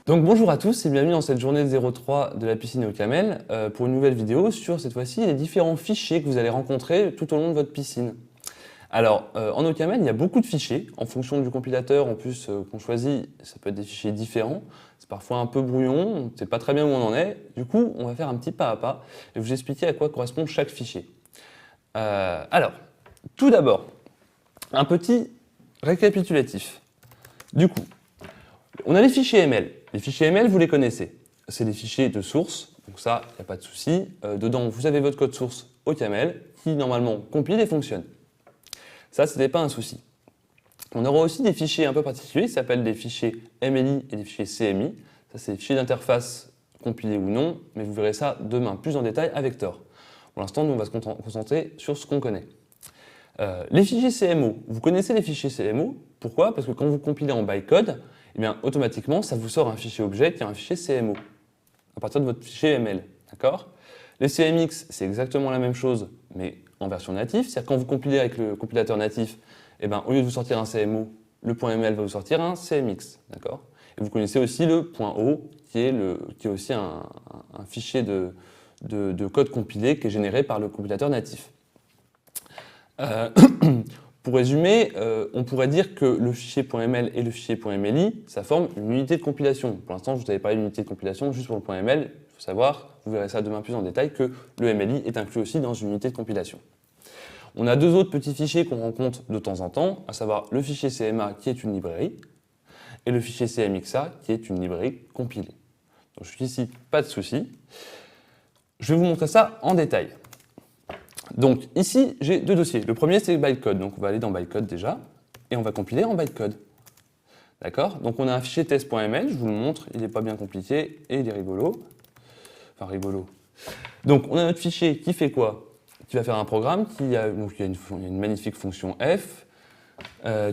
Donc bonjour à tous et bienvenue dans cette journée 03 de la piscine au Camel pour une nouvelle vidéo sur cette fois-ci les différents fichiers que vous allez rencontrer tout au long de votre piscine. Alors en OCaml, il y a beaucoup de fichiers en fonction du compilateur en plus qu'on choisit, ça peut être des fichiers différents, c'est parfois un peu brouillon, on ne sait pas très bien où on en est, du coup on va faire un petit pas à pas et vous expliquer à quoi correspond chaque fichier. Alors, tout d'abord, un petit récapitulatif. Du coup, on a les fichiers ML. Les fichiers ML, vous les connaissez. C'est des fichiers de source, donc ça, il n'y a pas de souci. Dedans, vous avez votre code source OCaml qui, normalement, compile et fonctionne. Ça, ce n'est pas un souci. On aura aussi des fichiers un peu particuliers qui s'appellent des fichiers MLI et des fichiers CMI. Ça, c'est des fichiers d'interface compilés ou non, mais vous verrez ça demain plus en détail avec Thor. Pour l'instant, nous, on va se concentrer sur ce qu'on connaît. Les fichiers CMO. Vous connaissez les fichiers CMO. Pourquoi? Parce que quand vous compilez en bytecode, eh bien, automatiquement, ça vous sort un fichier objet qui est un fichier CMO, à partir de votre fichier ML. D'accord? Les CMX, c'est exactement la même chose, mais en version native. C'est-à-dire quand vous compilez avec le compilateur natif, eh bien, au lieu de vous sortir un CMO, le .ml va vous sortir un CMX. D'accord? Et vous connaissez aussi le .o, qui est aussi un fichier de code compilé qui est généré par le compilateur natif. Pour résumer, on pourrait dire que le fichier .ml et le fichier .mli, ça forme une unité de compilation. Pour l'instant, je vous avais parlé d'une unité de compilation juste pour le .ml. Il faut savoir, vous verrez ça demain plus en détail, que le MLI est inclus aussi dans une unité de compilation. On a deux autres petits fichiers qu'on rencontre de temps en temps, à savoir le fichier CMA qui est une librairie et le fichier CMXA qui est une librairie compilée. Donc jusqu'ici, pas de souci. Je vais vous montrer ça en détail. Donc ici, j'ai deux dossiers. Le premier, c'est bytecode. Donc on va aller dans bytecode déjà, et on va compiler en bytecode. D'accord? Donc on a un fichier test.ml, je vous le montre, il n'est pas bien compliqué, et il est rigolo. Enfin rigolo. Donc on a notre fichier qui fait quoi? Qui va faire un programme, il y a une magnifique fonction f,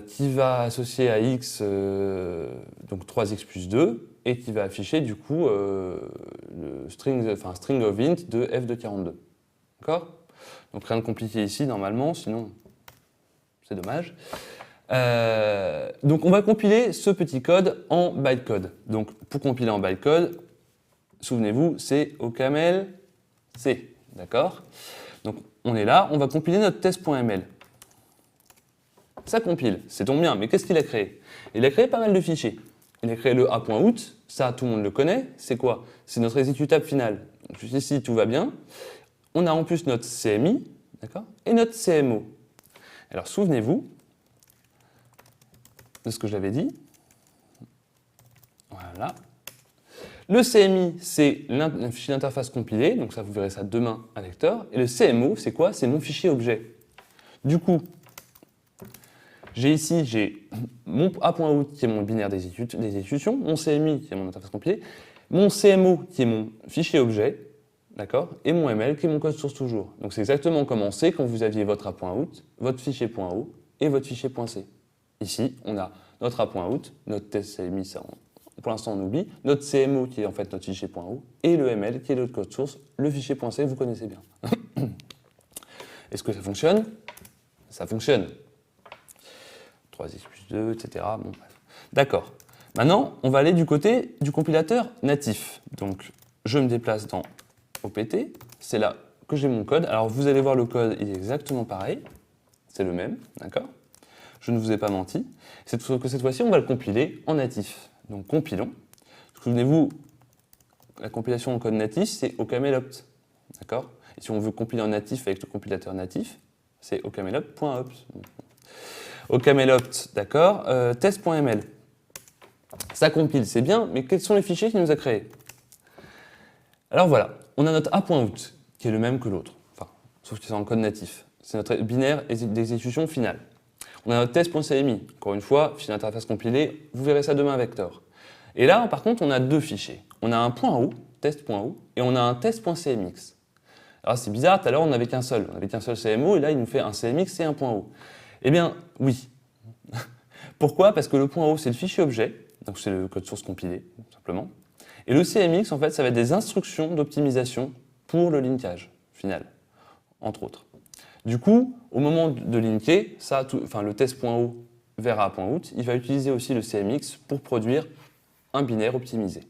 qui va associer à x, donc 3x plus 2, et qui va afficher du coup le string of int de f de 42. D'accord? Donc rien de compliqué ici normalement, sinon c'est dommage. Donc on va compiler ce petit code en bytecode. Donc pour compiler en bytecode, souvenez-vous, c'est OCaml C, d'accord? Donc on est là, on va compiler notre test.ml. Ça compile, c'est donc bien, mais qu'est-ce qu'il a créé? Il a créé pas mal de fichiers. Il a créé le a.out, ça tout le monde le connaît, c'est quoi? C'est notre exécutable final. Donc juste ici, tout va bien. On a en plus notre CMI, d'accord, et notre CMO. Alors souvenez-vous de ce que j'avais dit. Voilà. Le CMI, c'est un fichier d'interface compilé, donc ça vous verrez ça demain avec Thor. Et le CMO, c'est quoi? C'est mon fichier objet. Du coup, j'ai mon a.out qui est mon binaire d'exécution, mon CMI qui est mon interface compilée, mon CMO qui est mon fichier objet, d'accord, et mon ML qui est mon code source toujours. Donc c'est exactement comme on sait quand vous aviez votre a.out, votre fichier .o et votre fichier .c. Ici, on a notre a.out, notre test CMI, ça, pour l'instant on oublie, notre CMO qui est en fait notre fichier .o et le ML qui est notre code source, le fichier .c, vous connaissez bien. Est-ce que ça fonctionne? Ça fonctionne. 3x plus 2, etc. Bon, bref. D'accord. Maintenant, on va aller du côté du compilateur natif. Donc, je me déplace dans OPT, c'est là que j'ai mon code. Alors, vous allez voir le code, il est exactement pareil. C'est le même, d'accord? Je ne vous ai pas menti. Sauf que cette fois-ci, on va le compiler en natif. Donc, compilons. Souvenez-vous, la compilation en code natif, c'est OCamlopt, d'accord? Et si on veut compiler en natif avec le compilateur natif, c'est OCamlopt.opt. OCamlopt, d'accord. Test.ml. Ça compile, c'est bien, mais quels sont les fichiers qu'il nous a créés? Alors voilà, on a notre a.out, qui est le même que l'autre, enfin, sauf que c'est en code natif. C'est notre binaire d'exécution finale. On a notre test.cmi, encore une fois, fichier d'interface compilé, vous verrez ça demain avec Thor. Et là, par contre, on a deux fichiers. On a un .o, test.o, et on a un test.cmx. Alors c'est bizarre, tout à l'heure on n'avait qu'un seul. On n'avait qu'un seul CMO, et là il nous fait un CMX et un .o. Eh bien, oui. Pourquoi? Parce que le .o, c'est le fichier objet, donc c'est le code source compilé, tout simplement. Et le CMX, en fait, ça va être des instructions d'optimisation pour le linkage final, entre autres. Du coup, au moment de linker, le test.o vers a.out, il va utiliser aussi le CMX pour produire un binaire optimisé.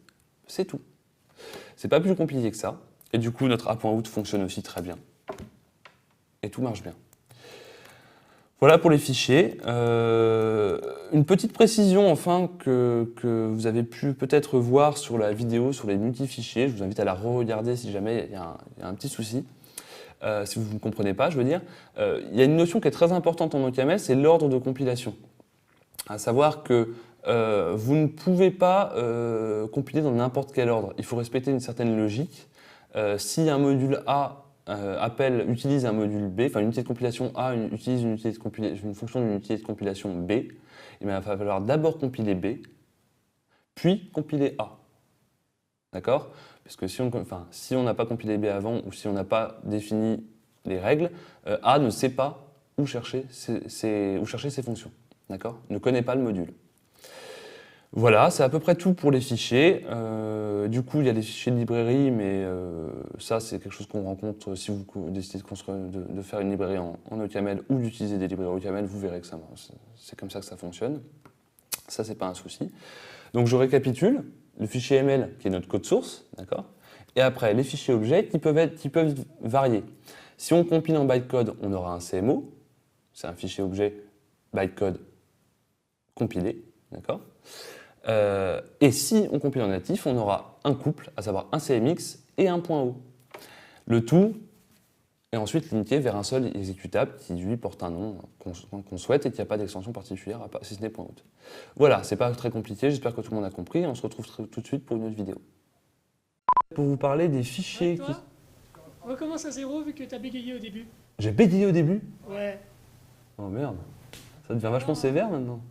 C'est tout. C'est pas plus compliqué que ça. Et du coup, notre A.out fonctionne aussi très bien. Et tout marche bien. Voilà pour les fichiers. Une petite précision enfin que vous avez pu peut-être voir sur la vidéo sur les multifichiers. Je vous invite à la re-regarder si jamais il y a un petit souci. Si vous ne comprenez pas, je veux dire. Il y a une notion qui est très importante en OCaml, c'est l'ordre de compilation. À savoir que vous ne pouvez pas compiler dans n'importe quel ordre. Il faut respecter une certaine logique. Si un module A utilise un module B, enfin une unité de compilation A utilise une fonction d'une unité de compilation B, il va falloir d'abord compiler B, puis compiler A. D'accord? Parce que si on n'a pas compilé B avant ou si on n'a pas défini les règles, A ne sait pas où chercher ses fonctions. D'accord? Ne connaît pas le module. Voilà, c'est à peu près tout pour les fichiers. Du coup, il y a des fichiers de librairie, mais ça, c'est quelque chose qu'on rencontre si vous décidez de faire une librairie en OCaml ou d'utiliser des librairies OCaml, vous verrez que c'est comme ça que ça fonctionne. Ça, c'est pas un souci. Donc, je récapitule. Le fichier ML, qui est notre code source, d'accord? Et après, les fichiers objets qui peuvent varier. Si on compile en bytecode, on aura un CMO. C'est un fichier objet bytecode compilé, d'accord? Et si on compile en natif, on aura un couple, à savoir un CMX et un .o. Le tout est ensuite linké vers un seul exécutable qui lui porte un nom qu'on souhaite et qui n'a pas d'extension particulière si ce n'est .out. Voilà, c'est pas très compliqué, j'espère que tout le monde a compris. On se retrouve tout de suite pour une autre vidéo. Pour vous parler des fichiers toi, on recommence à zéro vu que t'as bégayé au début. J'ai bégayé au début? Ouais. Oh merde, ça devient vachement sévère maintenant.